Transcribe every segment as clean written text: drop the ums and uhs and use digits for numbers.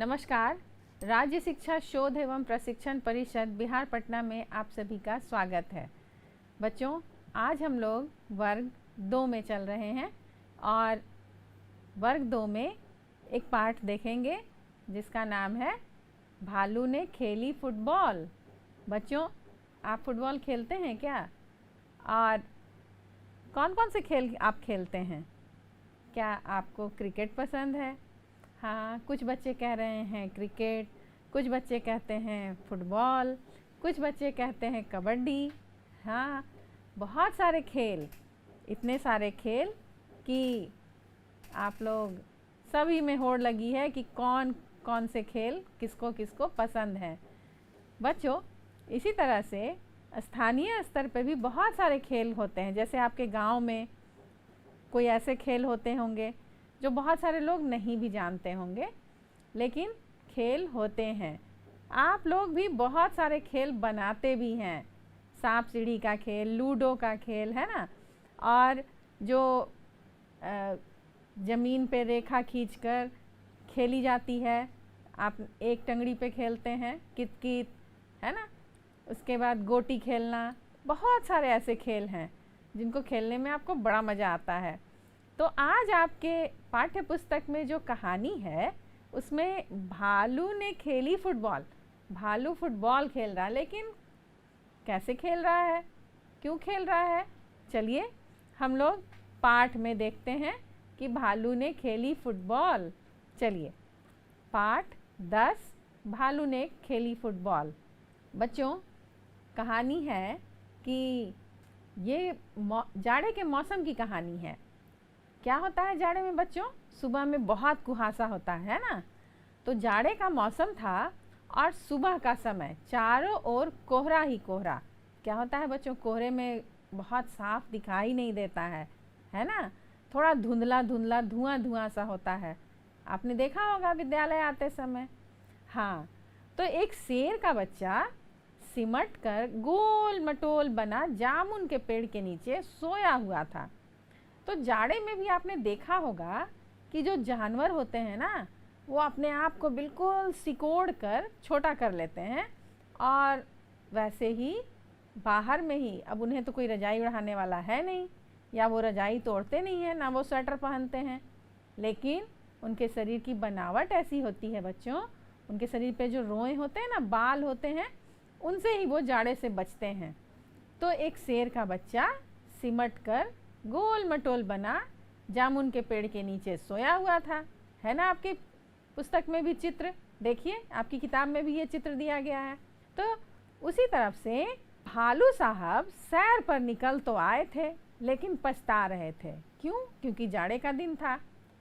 नमस्कार। राज्य शिक्षा शोध एवं प्रशिक्षण परिषद बिहार पटना में आप सभी का स्वागत है। बच्चों, आज हम लोग वर्ग 2 में चल रहे हैं और वर्ग 2 में एक पाठ देखेंगे जिसका नाम है भालू ने खेली फुटबॉल। बच्चों, आप फुटबॉल खेलते हैं क्या? और कौन कौन से खेल आप खेलते हैं? क्या आपको क्रिकेट पसंद है? हाँ, कुछ बच्चे कह रहे हैं क्रिकेट, कुछ बच्चे कहते हैं फुटबॉल, कुछ बच्चे कहते हैं कबड्डी। हाँ, बहुत सारे खेल, इतने सारे खेल कि आप लोग सभी में होड़ लगी है कि कौन कौन से खेल किसको किसको पसंद है। बच्चों, इसी तरह से स्थानीय स्तर पे भी बहुत सारे खेल होते हैं। जैसे आपके गांव में कोई ऐसे खेल होते होंगे जो बहुत सारे लोग नहीं भी जानते होंगे, लेकिन खेल होते हैं। आप लोग भी बहुत सारे खेल बनाते भी हैं। सांप सीढ़ी का खेल, लूडो का खेल, है ना। और जो ज़मीन पे रेखा खींचकर खेली जाती है, आप एक टंगड़ी पे खेलते हैं, कित कित, है ना। उसके बाद गोटी खेलना, बहुत सारे ऐसे खेल हैं जिनको खेलने में आपको बड़ा मज़ा आता है। तो आज आपके पाठ्य पुस्तक में जो कहानी है उसमें भालू ने खेली फुटबॉल। भालू फुटबॉल खेल रहा है, लेकिन कैसे खेल रहा है, क्यों खेल रहा है? चलिए हम लोग पाठ में देखते हैं कि भालू ने खेली फुटबॉल। चलिए, पाठ 10, भालू ने खेली फुटबॉल। बच्चों, कहानी है कि ये जाड़े के मौसम की कहानी है। क्या होता है जाड़े में बच्चों? सुबह में बहुत कुहासा होता है ना। तो जाड़े का मौसम था और सुबह का समय चारों ओर कोहरा ही कोहरा। क्या होता है बच्चों? कोहरे में बहुत साफ दिखाई नहीं देता है ना। थोड़ा धुंधला धुंधला, धुआं धुआं सा होता है। आपने देखा होगा विद्यालय आते समय। हाँ, तो एक शेर का बच्चा सिमट कर गोल मटोल बना जामुन के पेड़ के नीचे सोया हुआ था। तो जाड़े में भी आपने देखा होगा कि जो जानवर होते हैं ना, वो अपने आप को बिल्कुल सिकोड़ कर छोटा कर लेते हैं। और वैसे ही बाहर में ही, अब उन्हें तो कोई रजाई ओढ़ाने वाला है नहीं, या वो रजाई तोड़ते नहीं हैं, ना वो स्वेटर पहनते हैं, लेकिन उनके शरीर की बनावट ऐसी होती है बच्चों, उनके शरीर पे जो रोए होते हैं ना, बाल होते हैं, उनसे ही वो जाड़े से बचते हैं। तो एक शेर का बच्चा सिमट कर गोल मटोल बना जामुन के पेड़ के नीचे सोया हुआ था। है ना, आपकी पुस्तक में भी चित्र देखिए, आपकी किताब में भी ये चित्र दिया गया है। तो उसी तरफ से भालू साहब सैर पर निकल तो आए थे, लेकिन पछता रहे थे। क्यों? क्योंकि जाड़े का दिन था,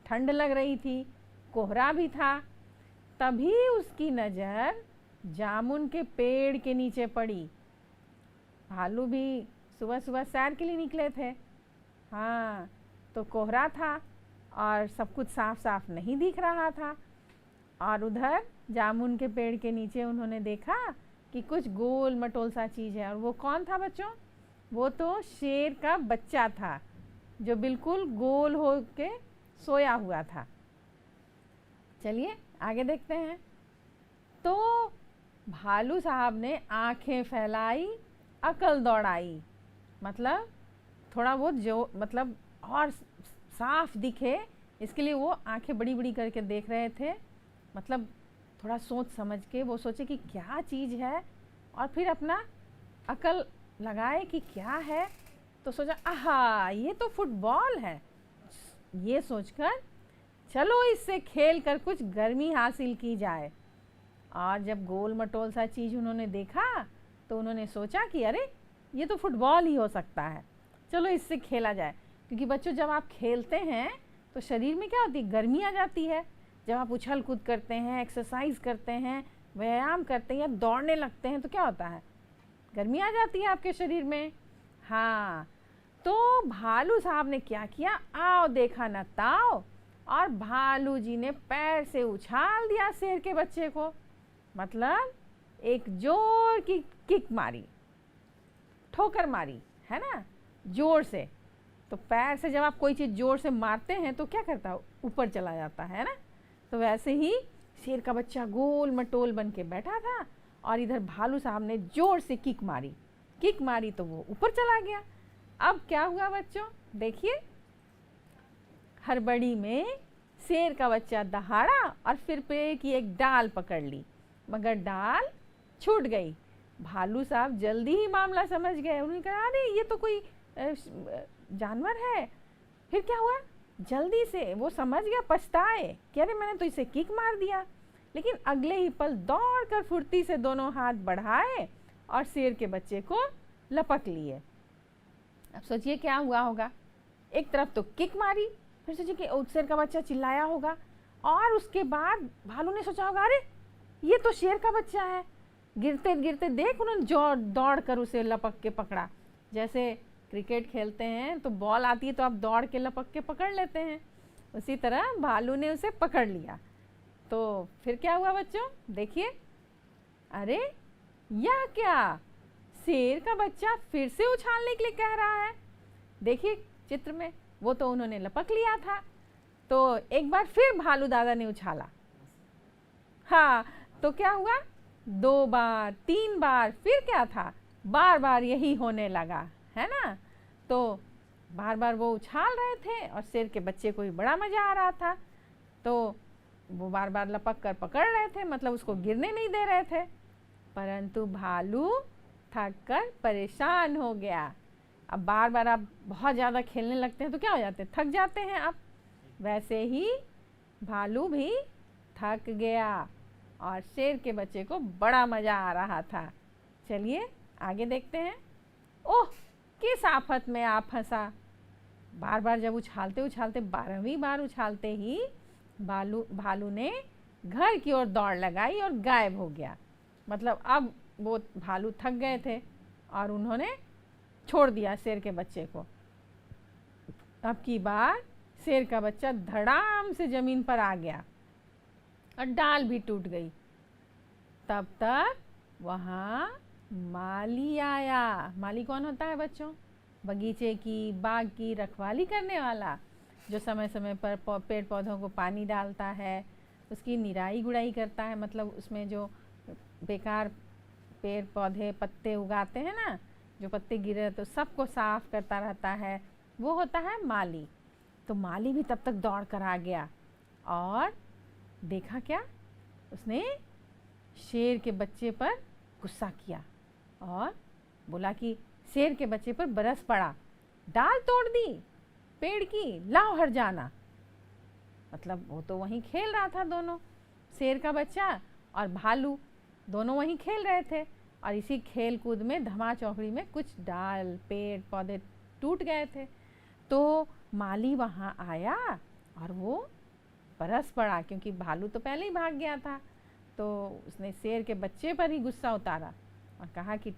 ठंड लग रही थी, कोहरा भी था। तभी उसकी नज़र जामुन के पेड़ के नीचे पड़ी। भालू भी सुबह सुबह सैर के लिए निकले थे। हाँ, तो कोहरा था और सब कुछ साफ साफ नहीं दिख रहा था। और उधर जामुन के पेड़ के नीचे उन्होंने देखा कि कुछ गोल मटोल सा चीज़ है। और वो कौन था बच्चों? वो तो शेर का बच्चा था, जो बिल्कुल गोल हो के सोया हुआ था। चलिए आगे देखते हैं। तो भालू साहब ने आंखें फैलाई, अकल दौड़ाई। मतलब थोड़ा वो जो मतलब और साफ दिखे, इसके लिए वो आंखें बड़ी बड़ी करके देख रहे थे। मतलब थोड़ा सोच समझ के वो सोचे कि क्या चीज़ है, और फिर अपना अकल लगाए कि क्या है। तो सोचा, आहा, ये तो फुटबॉल है। ये सोचकर चलो इससे खेल कर कुछ गर्मी हासिल की जाए। और जब गोल मटोल सा चीज़ उन्होंने देखा तो उन्होंने सोचा कि अरे, ये तो फुटबॉल ही हो सकता है, चलो इससे खेला जाए। क्योंकि बच्चों, जब आप खेलते हैं तो शरीर में क्या होती है? गर्मी आ जाती है। जब आप उछल कूद करते हैं, एक्सरसाइज करते हैं, व्यायाम करते हैं या दौड़ने लगते हैं, तो क्या होता है? गर्मी आ जाती है आपके शरीर में। हाँ, तो भालू साहब ने क्या किया? आओ देखा न ताओ, और भालू जी ने पैर से उछाल दिया शेर के बच्चे को। मतलब एक जोर की किक मारी, ठोकर मारी, है ना, जोर से। तो पैर से जब आप कोई चीज़ जोर से मारते हैं तो क्या करता है? ऊपर चला जाता है ना। तो वैसे ही शेर का बच्चा गोल मटोल बन के बैठा था और इधर भालू साहब ने जोर से किक मारी तो वो ऊपर चला गया। अब क्या हुआ बच्चों, देखिए, हड़बड़ी में शेर का बच्चा दहाड़ा और फिर पेड़ की एक डाल पकड़ ली, मगर डाल छूट गई। भालू साहब जल्दी ही मामला समझ गए। उन्होंने कहा, अरे ये तो कोई जानवर है। फिर क्या हुआ, जल्दी से वो समझ गया, पछताए कि अरे मैंने तो इसे किक मार दिया। लेकिन अगले ही पल दौड़कर फुर्ती से दोनों हाथ बढ़ाए और शेर के बच्चे को लपक लिए। अब सोचिए क्या हुआ होगा, एक तरफ तो किक मारी, फिर सोचिए कि शेर का बच्चा चिल्लाया होगा, और उसके बाद भालू ने सोचा होगा, अरे ये तो शेर का बच्चा है। गिरते गिरते देख उन्होंने दौड़ कर उसे लपक के पकड़ा। जैसे क्रिकेट खेलते हैं तो बॉल आती है तो आप दौड़ के लपक के पकड़ लेते हैं, उसी तरह भालू ने उसे पकड़ लिया। तो फिर क्या हुआ बच्चों, देखिए, अरे यह क्या, शेर का बच्चा फिर से उछालने के लिए कह रहा है। देखिए चित्र में, वो तो उन्होंने लपक लिया था, तो एक बार फिर भालू दादा ने उछाला। हाँ, तो क्या हुआ, 2 बार 3 बार, फिर क्या था, बार बार यही होने लगा, है ना। तो बार बार वो उछाल रहे थे और शेर के बच्चे को भी बड़ा मज़ा आ रहा था। तो वो बार बार लपक कर पकड़ रहे थे, मतलब उसको गिरने नहीं दे रहे थे। परंतु भालू थक कर परेशान हो गया। अब बार बार आप बहुत ज़्यादा खेलने लगते हैं तो क्या हो जाते हैं, थक जाते हैं आप। वैसे ही भालू भी थक गया और शेर के बच्चे को बड़ा मज़ा आ रहा था। चलिए आगे देखते हैं। ओह, किस आफत में आप फंसा। बार बार जब उछालते उछालते 12वीं बार उछालते ही भालू ने घर की ओर दौड़ लगाई और गायब हो गया। मतलब अब वो भालू थक गए थे और उन्होंने छोड़ दिया शेर के बच्चे को। अब की बार शेर का बच्चा धड़ाम से जमीन पर आ गया और डाल भी टूट गई। तब तक वहाँ माली आया। माली कौन होता है बच्चों, बगीचे की, बाग की रखवाली करने वाला, जो समय समय पर पेड़ पौधों को पानी डालता है, उसकी निराई गुड़ाई करता है, मतलब उसमें जो बेकार पेड़ पौधे पत्ते उगाते हैं ना, जो पत्ते गिरे तो सबको साफ करता रहता है, वो होता है माली। तो माली भी तब तक दौड़ कर आ गया और देखा क्या, उसने शेर के बच्चे पर गुस्सा किया और बोला कि शेर के बच्चे पर बरस पड़ा, डाल तोड़ दी पेड़ की, लाओ हर जाना। मतलब वो तो वहीं खेल रहा था, दोनों शेर का बच्चा और भालू दोनों वहीं खेल रहे थे, और इसी खेल कूद में धमा चौकड़ी में कुछ डाल पेड़ पौधे टूट गए थे। तो माली वहाँ आया और वो बरस पड़ा, क्योंकि भालू तो पहले ही भाग गया था। तो उसने शेर के बच्चे पर ही गुस्सा उतारा और कहा कि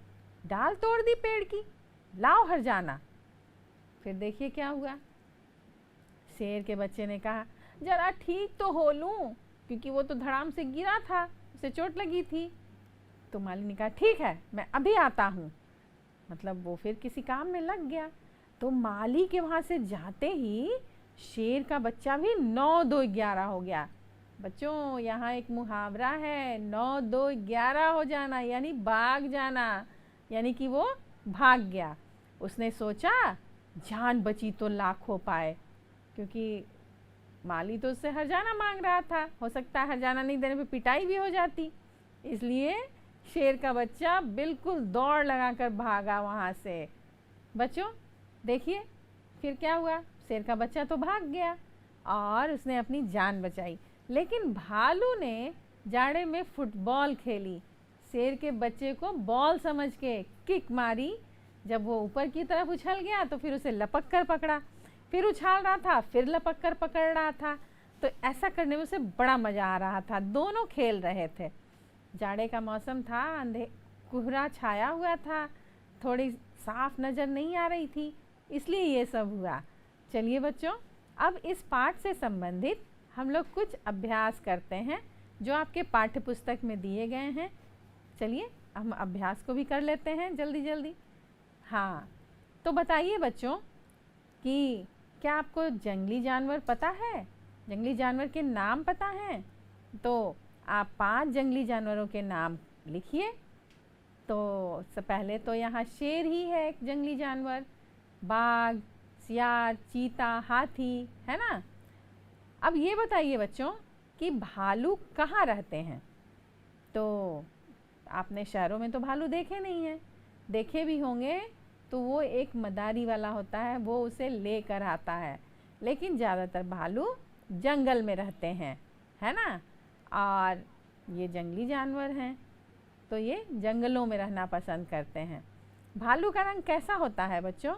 डाल तोड़ दी पेड़ की, लाओ हर जाना। फिर देखिए क्या हुआ, शेर के बच्चे ने कहा, जरा ठीक तो हो लूँ, क्योंकि वो तो धड़ाम से गिरा था, उसे चोट लगी थी। तो माली ने कहा, ठीक है, मैं अभी आता हूँ। मतलब वो फिर किसी काम में लग गया। तो माली के वहाँ से जाते ही शेर का बच्चा भी 9-2-11 हो गया। बच्चों, यहाँ एक मुहावरा है, 9-2-11 हो जाना, यानी भाग जाना, यानी कि वो भाग गया। उसने सोचा जान बची तो लाखों पाए, क्योंकि माली तो उससे हर्जाना मांग रहा था, हो सकता है हर्जाना नहीं देने पे पिटाई भी हो जाती। इसलिए शेर का बच्चा बिल्कुल दौड़ लगाकर भागा वहाँ से। बच्चों देखिए फिर क्या हुआ, शेर का बच्चा तो भाग गया और उसने अपनी जान बचाई, लेकिन भालू ने जाड़े में फुटबॉल खेली, शेर के बच्चे को बॉल समझ के किक मारी। जब वो ऊपर की तरफ उछल गया तो फिर उसे लपक कर पकड़ा, फिर उछाल रहा था, फिर लपक कर पकड़ रहा था। तो ऐसा करने में उसे बड़ा मज़ा आ रहा था, दोनों खेल रहे थे। जाड़े का मौसम था, कोहरा छाया हुआ था, थोड़ी साफ नज़र नहीं आ रही थी, इसलिए ये सब हुआ। चलिए बच्चों, अब इस पाठ से संबंधित हम लोग कुछ अभ्यास करते हैं जो आपके पाठ्य पुस्तक में दिए गए हैं। चलिए हम अभ्यास को भी कर लेते हैं जल्दी जल्दी। हाँ, तो बताइए बच्चों कि क्या आपको जंगली जानवर पता है, जंगली जानवर के नाम पता हैं? तो आप 5 जंगली जानवरों के नाम लिखिए। तो पहले तो यहाँ शेर ही है एक जंगली जानवर, बाघ, सियार, चीता, हाथी, है ना। अब ये बताइए बच्चों कि भालू कहाँ रहते हैं। तो आपने शहरों में तो भालू देखे नहीं हैं, देखे भी होंगे तो वो एक मदारी वाला होता है, वो उसे लेकर आता है। लेकिन ज़्यादातर भालू जंगल में रहते हैं, है ना। और ये जंगली जानवर हैं तो ये जंगलों में रहना पसंद करते हैं। भालू का रंग कैसा होता है बच्चों?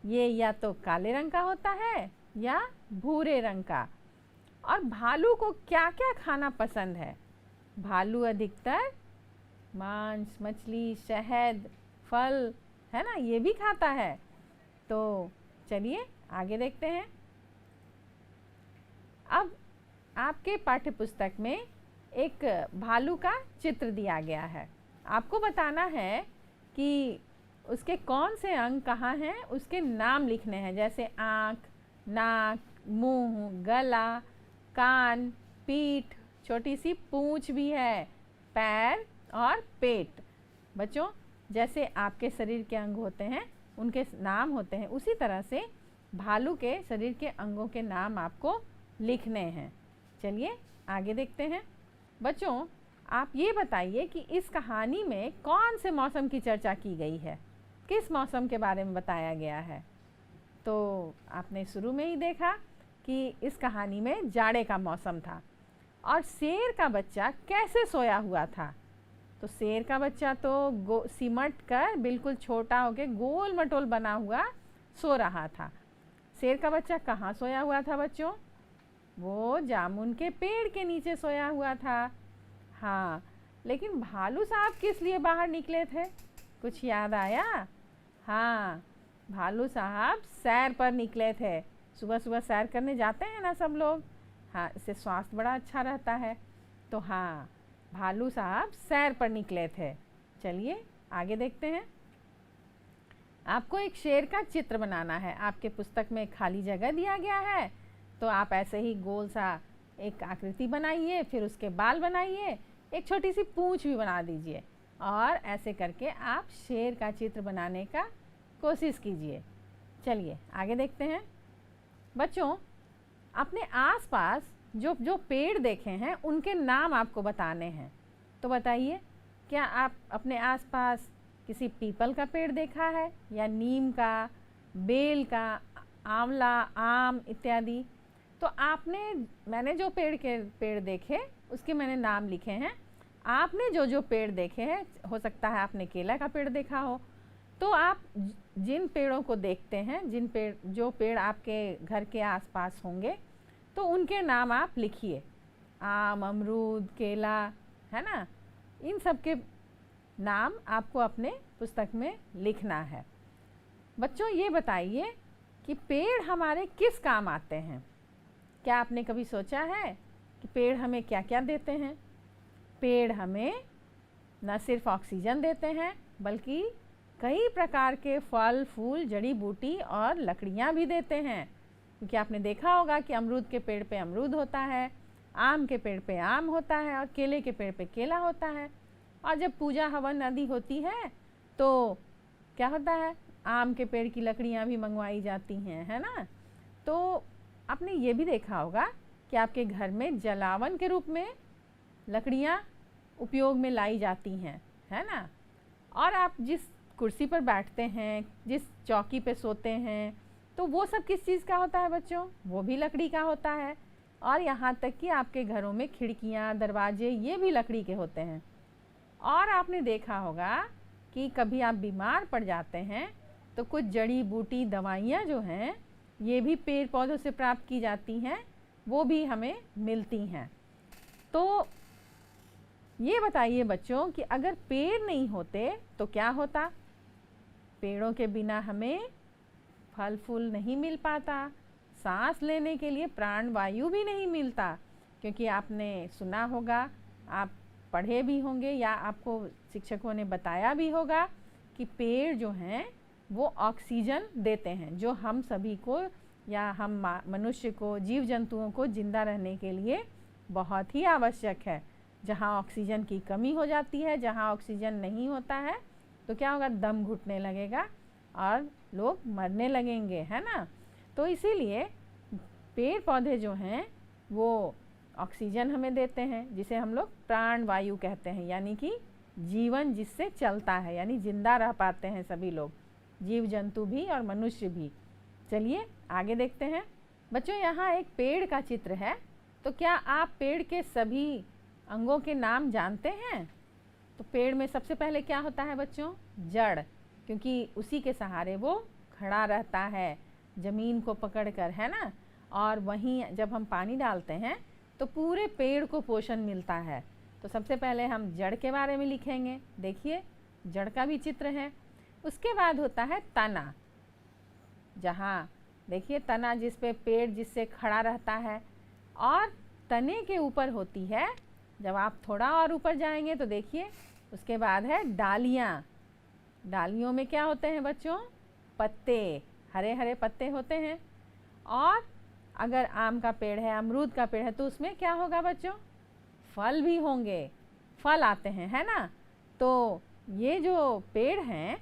ये या तो काले रंग का होता है या भूरे रंग का। और भालू को क्या क्या खाना पसंद है? भालू अधिकतर मांस, मछली, शहद, फल, है ना, ये भी खाता है। तो चलिए आगे देखते हैं। अब आपके पाठ्य पुस्तक में एक भालू का चित्र दिया गया है। आपको बताना है कि उसके कौन से अंग कहाँ हैं, उसके नाम लिखने हैं। जैसे आँख, नाक, मुंह, गला, कान, पीठ, छोटी सी पूँछ भी है, पैर और पेट। बच्चों जैसे आपके शरीर के अंग होते हैं उनके नाम होते हैं, उसी तरह से भालू के शरीर के अंगों के नाम आपको लिखने हैं। चलिए आगे देखते हैं। बच्चों आप ये बताइए कि इस कहानी में कौन से मौसम की चर्चा की गई है, किस मौसम के बारे में बताया गया है। तो आपने शुरू में ही देखा कि इस कहानी में जाड़े का मौसम था। और शेर का बच्चा कैसे सोया हुआ था? तो शेर का बच्चा तो सिमट कर बिल्कुल छोटा होकर गोल मटोल बना हुआ सो रहा था। शेर का बच्चा कहाँ सोया हुआ था बच्चों? वो जामुन के पेड़ के नीचे सोया हुआ था। हाँ, लेकिन भालू साहब किस लिए बाहर निकले थे? कुछ याद आया? हाँ, भालू साहब सैर पर निकले थे। सुबह सुबह सैर करने जाते हैं ना सब लोग। हाँ, इससे स्वास्थ्य बड़ा अच्छा रहता है। तो हाँ, भालू साहब सैर पर निकले थे। चलिए आगे देखते हैं। आपको एक शेर का चित्र बनाना है। आपके पुस्तक में खाली जगह दिया गया है, तो आप ऐसे ही गोल सा एक आकृति बनाइए, फिर उसके बाल बनाइए, एक छोटी सी पूँछ भी बना दीजिए और ऐसे करके आप शेर का चित्र बनाने का कोशिश कीजिए। चलिए आगे देखते हैं। बच्चों अपने आसपास जो जो पेड़ देखे हैं उनके नाम आपको बताने हैं। तो बताइए, क्या आप अपने आसपास किसी पीपल का पेड़ देखा है, या नीम का, बेल का, आंवला, आम इत्यादि? तो मैंने जो पेड़ देखे उसके मैंने नाम लिखे हैं। आपने जो जो पेड़ देखे हैं, हो सकता है आपने केला का पेड़ देखा हो, तो आप जिन पेड़ों को देखते हैं, जो पेड़ आपके घर के आसपास होंगे, तो उनके नाम आप लिखिए। आम, अमरूद, केला, है ना, इन सब के नाम आपको अपने पुस्तक में लिखना है। बच्चों ये बताइए कि पेड़ हमारे किस काम आते हैं? क्या आपने कभी सोचा है कि पेड़ हमें क्या क्या देते हैं? पेड़ हमें न सिर्फ ऑक्सीजन देते हैं, बल्कि कई प्रकार के फल, फूल, जड़ी बूटी और लकड़ियाँ भी देते हैं। क्योंकि आपने देखा होगा कि अमरूद के पेड़ पे अमरूद होता है, आम के पेड़ पे आम होता है और केले के पेड़ पे केला होता है। और जब पूजा हवन आदि होती है तो क्या होता है, आम के पेड़ की लकड़ियाँ भी मंगवाई जाती हैं, है ना। तो आपने ये भी देखा होगा कि आपके घर में जलावन के रूप में लकड़ियाँ उपयोग में लाई जाती हैं, है ना। और आप जिस कुर्सी पर बैठते हैं, जिस चौकी पे सोते हैं, तो वो सब किस चीज़ का होता है बच्चों? वो भी लकड़ी का होता है। और यहाँ तक कि आपके घरों में खिड़कियाँ, दरवाजे, ये भी लकड़ी के होते हैं। और आपने देखा होगा कि कभी आप बीमार पड़ जाते हैं तो कुछ जड़ी बूटी दवाइयाँ जो हैं, ये भी पेड़ पौधों से प्राप्त की जाती हैं, वो भी हमें मिलती हैं। तो ये बताइए बच्चों कि अगर पेड़ नहीं होते तो क्या होता? पेड़ों के बिना हमें फल फूल नहीं मिल पाता, सांस लेने के लिए प्राण वायु भी नहीं मिलता। क्योंकि आपने सुना होगा, आप पढ़े भी होंगे या आपको शिक्षकों ने बताया भी होगा कि पेड़ जो हैं वो ऑक्सीजन देते हैं, जो हम सभी को या हम मनुष्य को, जीव जंतुओं को जिंदा रहने के लिए बहुत ही आवश्यक है। जहाँ ऑक्सीजन की कमी हो जाती है, जहाँ ऑक्सीजन नहीं होता है तो क्या होगा, दम घुटने लगेगा और लोग मरने लगेंगे, है ना। तो इसीलिए पेड़ पौधे जो हैं वो ऑक्सीजन हमें देते हैं, जिसे हम लोग प्राण वायु कहते हैं, यानी कि जीवन जिससे चलता है, यानी जिंदा रह पाते हैं सभी लोग, जीव जंतु भी और मनुष्य भी। चलिए आगे देखते हैं। बच्चों यहाँ एक पेड़ का चित्र है, तो क्या आप पेड़ के सभी अंगों के नाम जानते हैं? तो पेड़ में सबसे पहले क्या होता है बच्चों, जड़, क्योंकि उसी के सहारे वो खड़ा रहता है ज़मीन को पकड़कर, है ना। और वहीं जब हम पानी डालते हैं तो पूरे पेड़ को पोषण मिलता है। तो सबसे पहले हम जड़ के बारे में लिखेंगे। देखिए जड़ का भी चित्र है। उसके बाद होता है तना, जहाँ देखिए तना जिस पे पेड़ जिससे खड़ा रहता है, और तने के ऊपर होती है, जब आप थोड़ा और ऊपर जाएंगे तो देखिए उसके बाद है डालियाँ। डालियों में क्या होते हैं बच्चों, पत्ते, हरे हरे पत्ते होते हैं। और अगर आम का पेड़ है, अमरूद का पेड़ है, तो उसमें क्या होगा बच्चों, फल भी होंगे, फल आते हैं, है ना। तो ये जो पेड़ हैं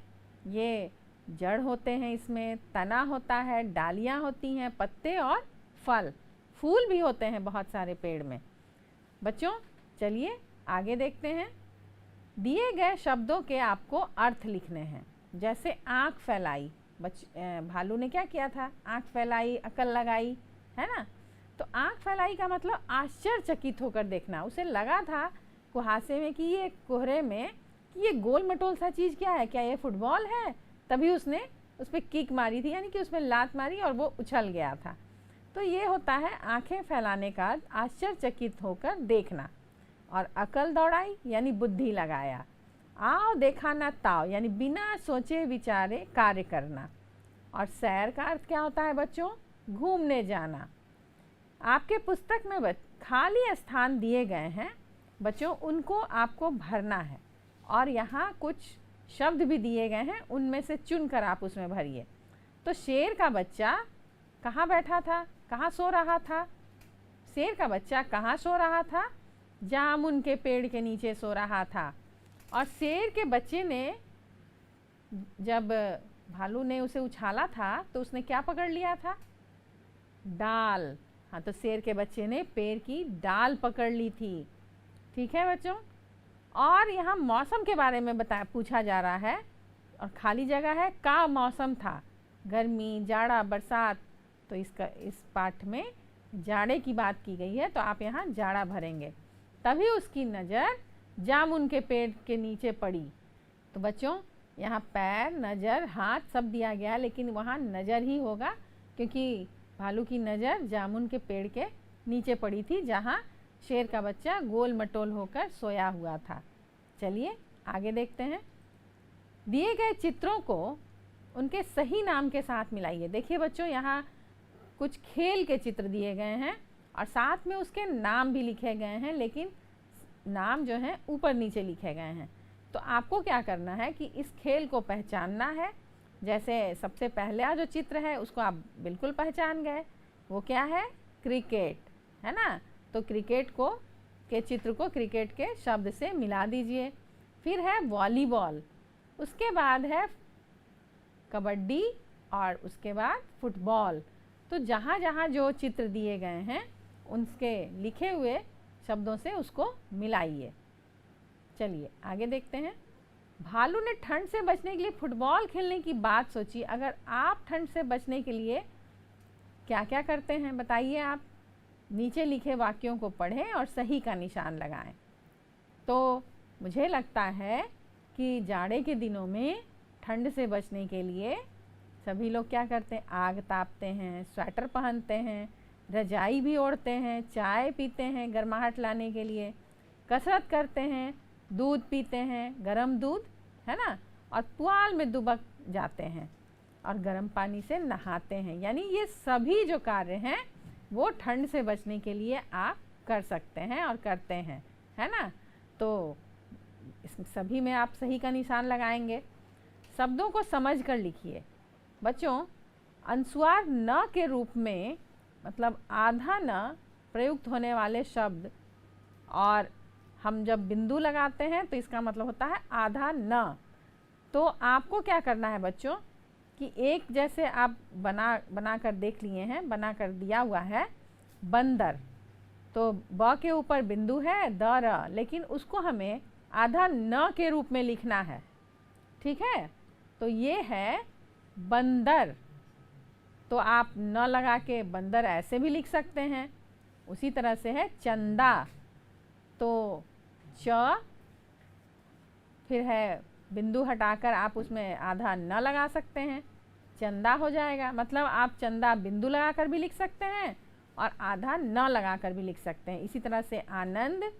ये जड़ होते हैं, इसमें तना होता है, डालियाँ होती हैं, पत्ते और फल, फूल भी होते हैं बहुत सारे पेड़ में। बच्चों चलिए आगे देखते हैं। दिए गए शब्दों के आपको अर्थ लिखने हैं। जैसे आँख फैलाई, भालू ने क्या किया था, आँख फैलाई, अकल लगाई, है ना। तो आँख फैलाई का मतलब आश्चर्यचकित होकर देखना। उसे लगा था कुहासे में कि ये कोहरे में कि ये गोल मटोल सा चीज़ क्या है, क्या ये फुटबॉल है, तभी उसने उस पर किक मारी थी, यानी कि उसमें लात मारी और वो उछल गया था। तो ये होता है आँखें फैलाने का आश्चर्यचकित होकर देखना। और अकल दौड़ाई यानी बुद्धि लगाया। आओ देखा ना ताओ यानी बिना सोचे विचारे कार्य करना। और सैर का अर्थ क्या होता है बच्चों, घूमने जाना। आपके पुस्तक में खाली स्थान दिए गए हैं बच्चों, उनको आपको भरना है। और यहाँ कुछ शब्द भी दिए गए हैं, उनमें से चुनकर आप उसमें भरिए। तो शेर का बच्चा कहाँ बैठा था, कहाँ सो रहा था? शेर का बच्चा कहाँ सो रहा था? जामुन के पेड़ के नीचे सो रहा था। और शेर के बच्चे ने, जब भालू ने उसे उछाला था तो उसने क्या पकड़ लिया था, डाल। हाँ, तो शेर के बच्चे ने पेड़ की डाल पकड़ ली थी। ठीक है बच्चों। और यहाँ मौसम के बारे में पूछा जा रहा है, और खाली जगह है, का मौसम था, गर्मी, जाड़ा, बरसात। तो इस पाठ में जाड़े की बात की गई है, तो आप यहाँ जाड़ा भरेंगे। तभी उसकी नज़र जामुन के पेड़ के नीचे पड़ी। तो बच्चों यहाँ पैर, नज़र, हाथ सब दिया गया, लेकिन वहाँ नज़र ही होगा, क्योंकि भालू की नज़र जामुन के पेड़ के नीचे पड़ी थी, जहाँ शेर का बच्चा गोल मटोल होकर सोया हुआ था। चलिए आगे देखते हैं। दिए गए चित्रों को उनके सही नाम के साथ मिलाइए। देखिए बच्चों यहाँ कुछ खेल के चित्र दिए गए हैं और साथ में उसके नाम भी लिखे गए हैं, लेकिन नाम जो हैं ऊपर नीचे लिखे गए हैं। तो आपको क्या करना है कि इस खेल को पहचानना है। जैसे सबसे पहला जो चित्र है उसको आप बिल्कुल पहचान गए, वो क्या है, क्रिकेट, है ना। तो क्रिकेट के चित्र को क्रिकेट के शब्द से मिला दीजिए। फिर है वॉलीबॉल, उसके बाद है कबड्डी और उसके बाद फुटबॉल। तो जहाँ जहाँ जो चित्र दिए गए हैं उनके लिखे हुए शब्दों से उसको मिलाइए। चलिए आगे देखते हैं। भालू ने ठंड से बचने के लिए फुटबॉल खेलने की बात सोची। अगर आप ठंड से बचने के लिए क्या क्या करते हैं बताइए आप। नीचे लिखे वाक्यों को पढ़ें और सही का निशान लगाएं। तो मुझे लगता है कि जाड़े के दिनों में ठंड से बचने के लिए सभी लोग क्या करते हैं, आग तापते हैं, स्वेटर पहनते हैं, रजाई भी ओढ़ते हैं, चाय पीते हैं गर्माहट लाने के लिए, कसरत करते हैं, दूध पीते हैं, गरम दूध, है ना, और पुआल में दुबक जाते हैं और गर्म पानी से नहाते हैं। यानी ये सभी जो कार्य हैं वो ठंड से बचने के लिए आप कर सकते हैं और करते हैं, है ना। तो इस सभी में आप सही का निशान लगाएंगे। शब्दों को समझ कर लिखिए। बच्चों अनुस्वार न के रूप में मतलब आधा न प्रयुक्त होने वाले शब्द और हम जब बिंदु लगाते हैं तो इसका मतलब होता है आधा न। तो आपको क्या करना है बच्चों कि एक जैसे आप बना कर देख लिए हैं, बना कर दिया हुआ है बंदर, तो ब के ऊपर बिंदु है द र, लेकिन उसको हमें आधा न के रूप में लिखना है, ठीक है। तो ये है बंदर, तो आप न लगा के बंदर ऐसे भी लिख सकते हैं। उसी तरह से है चंदा, तो च, फिर है बिंदु हटाकर आप उसमें आधा न लगा सकते हैं, चंदा हो जाएगा। मतलब आप चंदा बिंदु लगाकर भी लिख सकते हैं और आधा न लगाकर भी लिख सकते हैं। इसी तरह से आनंद,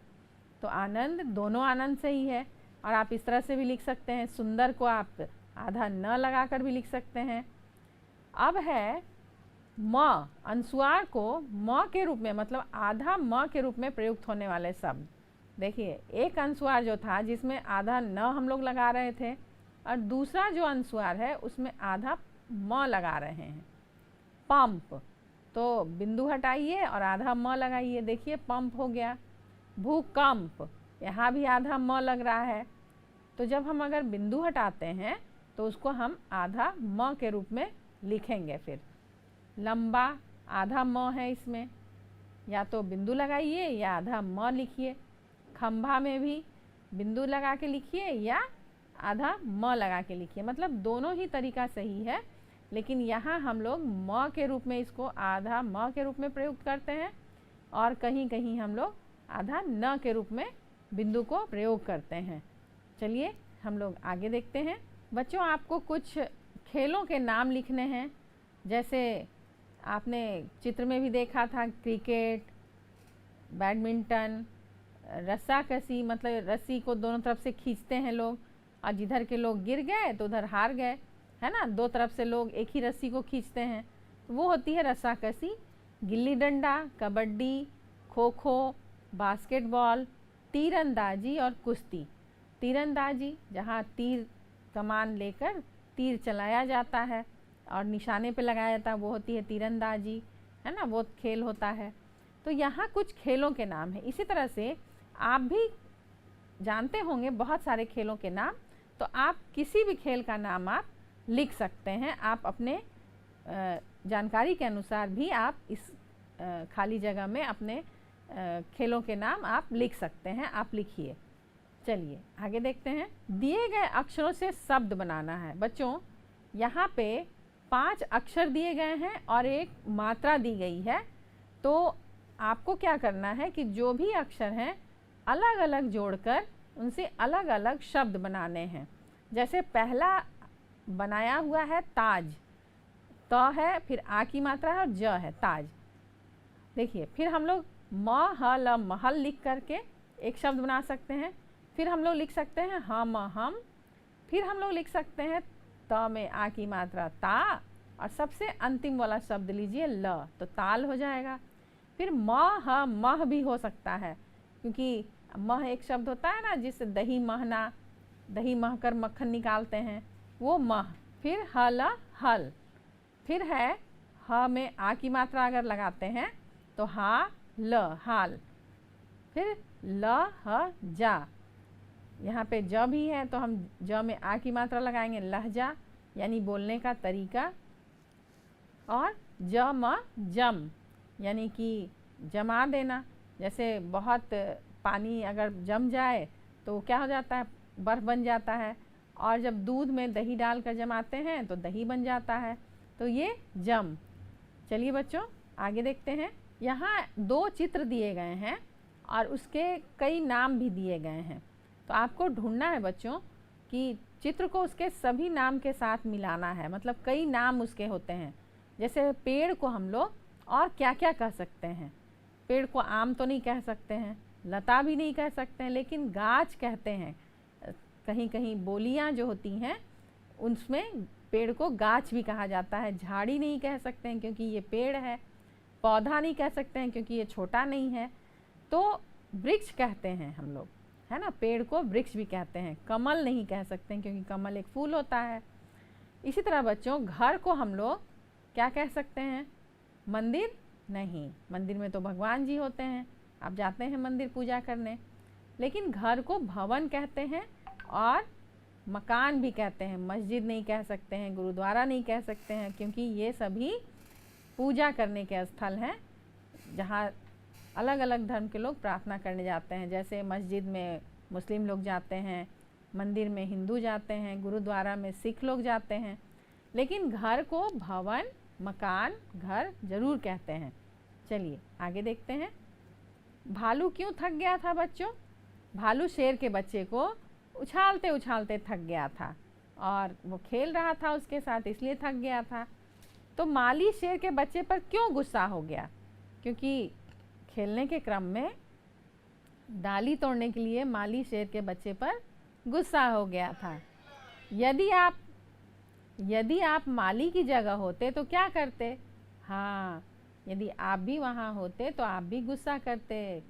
तो आनंद दोनों आनंद से ही है, और आप इस तरह से भी लिख सकते हैं। सुंदर को आप आधा न लगाकर भी लिख सकते हैं। अब है म, अनुस्वार को म के रूप में, मतलब आधा म के रूप में प्रयुक्त होने वाले शब्द। देखिए, एक अनुस्वार जो था जिसमें आधा न हम लोग लगा रहे थे, और दूसरा जो अनुस्वार है उसमें आधा म लगा रहे हैं। पंप, तो बिंदु हटाइए और आधा म लगाइए, देखिए पंप हो गया। भूकंप, यहाँ भी आधा म लग रहा है, तो जब हम अगर बिंदु हटाते हैं तो उसको हम आधा म के रूप में लिखेंगे। फिर लंबा, आधा म है इसमें, या तो बिंदु लगाइए या आधा म लिखिए। खंभा में भी बिंदु लगा के लिखिए या आधा म लगा के लिखिए, मतलब दोनों ही तरीका सही है, लेकिन यहाँ हम लोग म के रूप में इसको आधा म के रूप में प्रयुक्त करते हैं, और कहीं कहीं हम लोग आधा न के रूप में बिंदु को प्रयोग करते हैं। चलिए हम लोग आगे देखते हैं। बच्चों, आपको कुछ खेलों के नाम लिखने हैं। जैसे आपने चित्र में भी देखा था, क्रिकेट, बैडमिंटन, रस्साकसी, मतलब रस्सी को दोनों तरफ से खींचते हैं लोग, और जिधर के लोग गिर गए तो उधर हार गए, है ना। दो तरफ से लोग एक ही रस्सी को खींचते हैं, वो होती है रस्साकसी। गिल्ली डंडा, कबड्डी, खो खो, बास्केटबॉल, तीरंदाजी और कुश्ती। तीरंदाजी, जहाँ तीर कमान लेकर तीर चलाया जाता है और निशाने पे लगाया जाता है, वो होती है तीरंदाजी, है ना, वो खेल होता है। तो यहाँ कुछ खेलों के नाम हैं। इसी तरह से आप भी जानते होंगे बहुत सारे खेलों के नाम, तो आप किसी भी खेल का नाम आप लिख सकते हैं। आप अपने जानकारी के अनुसार भी आप इस खाली जगह में अपने खेलों के नाम आप लिख सकते हैं। आप लिखिए। चलिए आगे देखते हैं। दिए गए अक्षरों से शब्द बनाना है। बच्चों, यहाँ पे 5 अक्षर दिए गए हैं और एक मात्रा दी गई है। तो आपको क्या करना है कि जो भी अक्षर हैं अलग अलग जोड़कर उनसे अलग अलग शब्द बनाने हैं। जैसे पहला बनाया हुआ है ताज, त है, फिर आ की मात्रा है और ज है, ताज। देखिए, फिर हम लोग म ह ल महल लिख करके एक शब्द बना सकते हैं। फिर हम लोग लिख सकते हैं हम हम। फिर हम लोग लिख सकते हैं त में आ की मात्रा ता, और सबसे अंतिम वाला शब्द लीजिए ल, तो ताल हो जाएगा। फिर म ह मह भी हो सकता है, क्योंकि मह एक शब्द होता है ना जिससे दही महना, दही महकर मक्खन निकालते हैं, वो मह। फिर हल हल। फिर है ह में आ की मात्रा अगर लगाते हैं तो हा ल, हाल। फिर ल ह जा, यहाँ पे ज भी है तो हम ज में आ की मात्रा लगाएंगे, लहजा यानी बोलने का तरीका। और ज म जम, यानी कि जमा देना। जैसे बहुत पानी अगर जम जाए तो क्या हो जाता है, बर्फ़ बन जाता है, और जब दूध में दही डालकर जमाते हैं तो दही बन जाता है, तो ये जम। चलिए बच्चों आगे देखते हैं। यहाँ 2 चित्र दिए गए हैं और उसके कई नाम भी दिए गए हैं। तो आपको ढूंढना है बच्चों कि चित्र को उसके सभी नाम के साथ मिलाना है, मतलब कई नाम उसके होते हैं। जैसे पेड़ को हम लोग और क्या क्या कह सकते हैं। पेड़ को आम तो नहीं कह सकते हैं, लता भी नहीं कह सकते हैं, लेकिन गाछ कहते हैं। कहीं कहीं बोलियां जो होती हैं उसमें पेड़ को गाछ भी कहा जाता है। झाड़ी नहीं कह सकते हैं क्योंकि ये पेड़ है। पौधा नहीं कह सकते हैं क्योंकि ये छोटा नहीं है। तो वृक्ष कहते हैं हम लोग, है ना, पेड़ को वृक्ष भी कहते हैं। कमल नहीं कह सकते हैं क्योंकि कमल एक फूल होता है। इसी तरह बच्चों, घर को हम लोग क्या कह सकते हैं, मंदिर नहीं, मंदिर में तो भगवान जी होते हैं, आप जाते हैं मंदिर पूजा करने। लेकिन घर को भवन कहते हैं और मकान भी कहते हैं। मस्जिद नहीं कह सकते हैं, गुरुद्वारा नहीं कह सकते हैं, क्योंकि ये सभी पूजा करने के स्थल हैं जहाँ अलग अलग धर्म के लोग प्रार्थना करने जाते हैं। जैसे मस्जिद में मुस्लिम लोग जाते हैं, मंदिर में हिंदू जाते हैं, गुरुद्वारा में सिख लोग जाते हैं। लेकिन घर को भवन, मकान, घर ज़रूर कहते हैं। चलिए आगे देखते हैं। भालू क्यों थक गया था बच्चों? भालू शेर के बच्चे को उछालते उछालते थक गया था और वो खेल रहा था उसके साथ, इसलिए थक गया था। तो माली शेर के बच्चे पर क्यों गुस्सा हो गया? क्योंकि खेलने के क्रम में डाली तोड़ने के लिए माली शेर के बच्चे पर गुस्सा हो गया था। यदि आप माली की जगह होते तो क्या करते? हाँ, यदि आप भी वहाँ होते तो आप भी गुस्सा करते,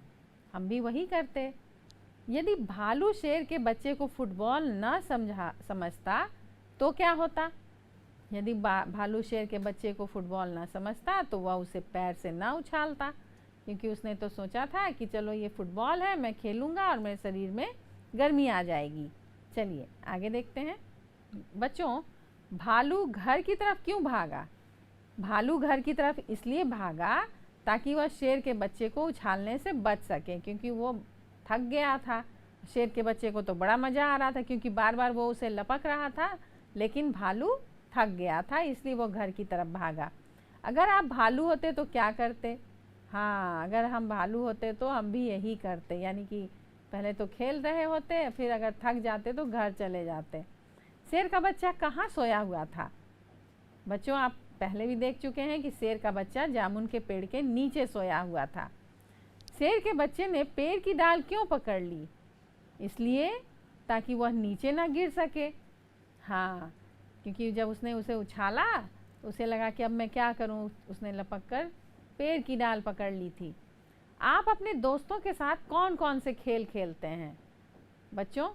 हम भी वही करते। यदि भालू शेर के बच्चे को फुटबॉल न समझता तो क्या होता? यदि भालू शेर के बच्चे को फुटबॉल न समझता तो वह उसे पैर से ना उछालता, क्योंकि उसने तो सोचा था कि चलो ये फुटबॉल है, मैं खेलूँगा और मेरे शरीर में गर्मी आ जाएगी। चलिए आगे देखते हैं। बच्चों, भालू घर की तरफ क्यों भागा? भालू घर की तरफ इसलिए भागा ताकि वह शेर के बच्चे को उछालने से बच सके, क्योंकि वो थक गया था। शेर के बच्चे को तो बड़ा मज़ा आ रहा था, क्योंकि बार बार वो उसे लपक रहा था, लेकिन भालू थक गया था, इसलिए वो घर की तरफ भागा। अगर आप भालू होते तो क्या करते? हाँ, अगर हम भालू होते तो हम भी यही करते, यानी कि पहले तो खेल रहे होते, फिर अगर थक जाते तो घर चले जाते। शेर का बच्चा कहाँ सोया हुआ था? बच्चों, आप पहले भी देख चुके हैं कि शेर का बच्चा जामुन के पेड़ के नीचे सोया हुआ था। शेर के बच्चे ने पेड़ की डाल क्यों पकड़ ली? इसलिए ताकि वह नीचे ना गिर सके। हाँ, क्योंकि जब उसने उसे उछाला उसे लगा कि अब मैं क्या करूं, उसने लपक कर पेड़ की डाल पकड़ ली थी। आप अपने दोस्तों के साथ कौन कौन से खेल खेलते हैं? बच्चों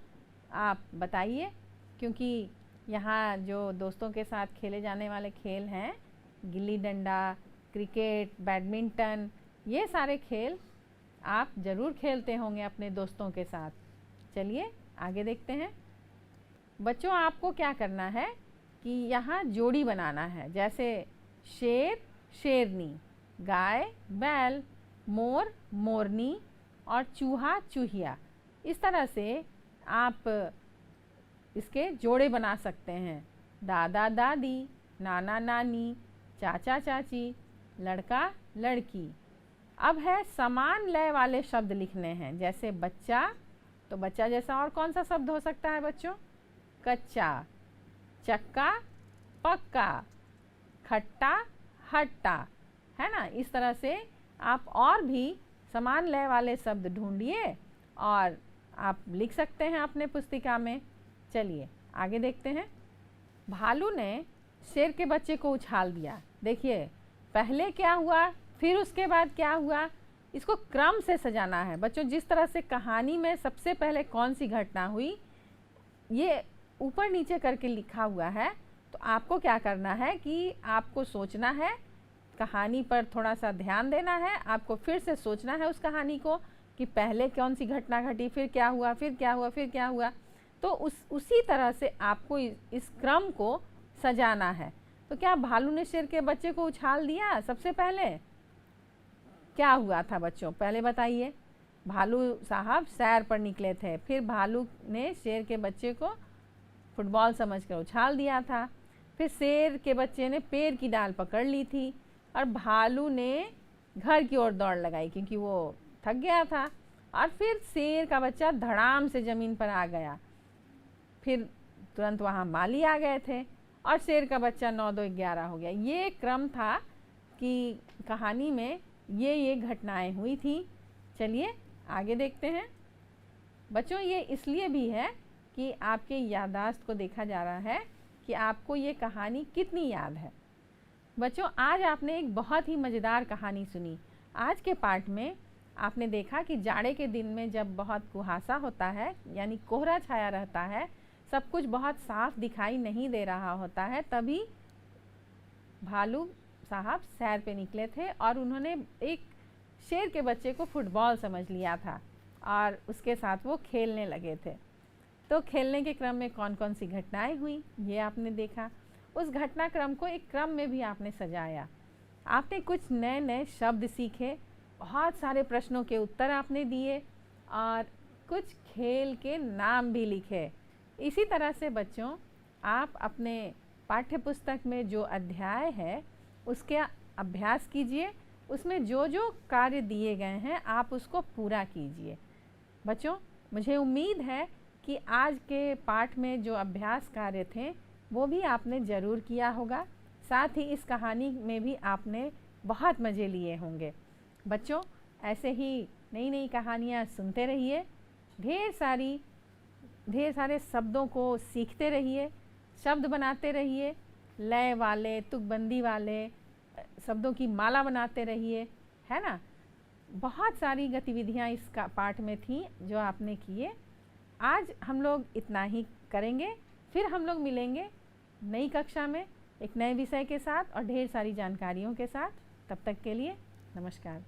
आप बताइए, क्योंकि यहाँ जो दोस्तों के साथ खेले जाने वाले खेल हैं, गिल्ली डंडा, क्रिकेट, बैडमिंटन, ये सारे खेल आप ज़रूर खेलते होंगे अपने दोस्तों के साथ। चलिए आगे देखते हैं। बच्चों, आपको क्या करना है कि यहाँ जोड़ी बनाना है, जैसे शेर शेरनी, गाय बैल, मोर मोरनी और चूहा चूहिया। इस तरह से आप इसके जोड़े बना सकते हैं। दादा दादी, नाना नानी, चाचा चाची, लड़का लड़की। अब है समान लय वाले शब्द लिखने हैं, जैसे बच्चा, तो बच्चा जैसा और कौन सा शब्द हो सकता है बच्चों? कच्चा, चक्का, पक्का, खट्टा, हट्टा, है ना। इस तरह से आप और भी समान लय वाले शब्द ढूंढिए और आप लिख सकते हैं अपने पुस्तिका में। चलिए आगे देखते हैं। भालू ने शेर के बच्चे को उछाल दिया। देखिए पहले क्या हुआ, फिर उसके बाद क्या हुआ, इसको क्रम से सजाना है बच्चों। जिस तरह से कहानी में सबसे पहले कौन सी घटना हुई, ये ऊपर नीचे करके लिखा हुआ है, तो आपको क्या करना है कि आपको सोचना है, कहानी पर थोड़ा सा ध्यान देना है, आपको फिर से सोचना है उस कहानी को कि पहले कौन सी घटना घटी, फिर क्या हुआ, फिर क्या हुआ, फिर क्या हुआ। तो उसी तरह से आपको इस क्रम को सजाना है। तो क्या भालू ने शेर के बच्चे को उछाल दिया? सबसे पहले क्या हुआ था बच्चों, पहले बताइए। भालू साहब सैर पर निकले थे, फिर भालू ने शेर के बच्चे को फुटबॉल समझकर उछाल दिया था। फिर शेर के बच्चे ने पेड़ की डाल पकड़ ली थी और भालू ने घर की ओर दौड़ लगाई, क्योंकि वो थक गया था। और फिर शेर का बच्चा धड़ाम से ज़मीन पर आ गया। फिर तुरंत वहाँ माली आ गए थे और शेर का बच्चा 9 2 11 हो गया। ये क्रम था कि कहानी में ये घटनाएं हुई थी। चलिए आगे देखते हैं। बच्चों, ये इसलिए भी है कि आपके याददाश्त को देखा जा रहा है कि आपको ये कहानी कितनी याद है। बच्चों, आज आपने एक बहुत ही मज़ेदार कहानी सुनी। आज के पार्ट में आपने देखा कि जाड़े के दिन में जब बहुत कुहासा होता है, यानी कोहरा छाया रहता है, सब कुछ बहुत साफ दिखाई नहीं दे रहा होता है, तभी भालू साहब सैर पे निकले थे और उन्होंने एक शेर के बच्चे को फुटबॉल समझ लिया था। और उसके साथ वो खेलने लगे थे। तो खेलने के क्रम में कौन कौन सी घटनाएं हुई ये आपने देखा। उस घटनाक्रम को एक क्रम में भी आपने सजाया। आपने कुछ नए नए शब्द सीखे, बहुत सारे प्रश्नों के उत्तर आपने दिए और कुछ खेल के नाम भी लिखे। इसी तरह से बच्चों, आप अपने पाठ्य पुस्तक में जो अध्याय है उसके अभ्यास कीजिए। उसमें जो जो कार्य दिए गए हैं आप उसको पूरा कीजिए। बच्चों, मुझे उम्मीद है कि आज के पाठ में जो अभ्यास कार्य थे वो भी आपने ज़रूर किया होगा। साथ ही इस कहानी में भी आपने बहुत मज़े लिए होंगे। बच्चों, ऐसे ही नई नई कहानियाँ सुनते रहिए, ढेर सारे शब्दों को सीखते रहिए, शब्द बनाते रहिए, लय वाले, तुकबंदी वाले शब्दों की माला बनाते रहिए, है ना। बहुत सारी गतिविधियाँ इस पाठ में थी जो आपने किए। आज हम लोग इतना ही करेंगे, फिर हम लोग मिलेंगे नई कक्षा में एक नए विषय के साथ और ढेर सारी जानकारियों के साथ। तब तक के लिए नमस्कार।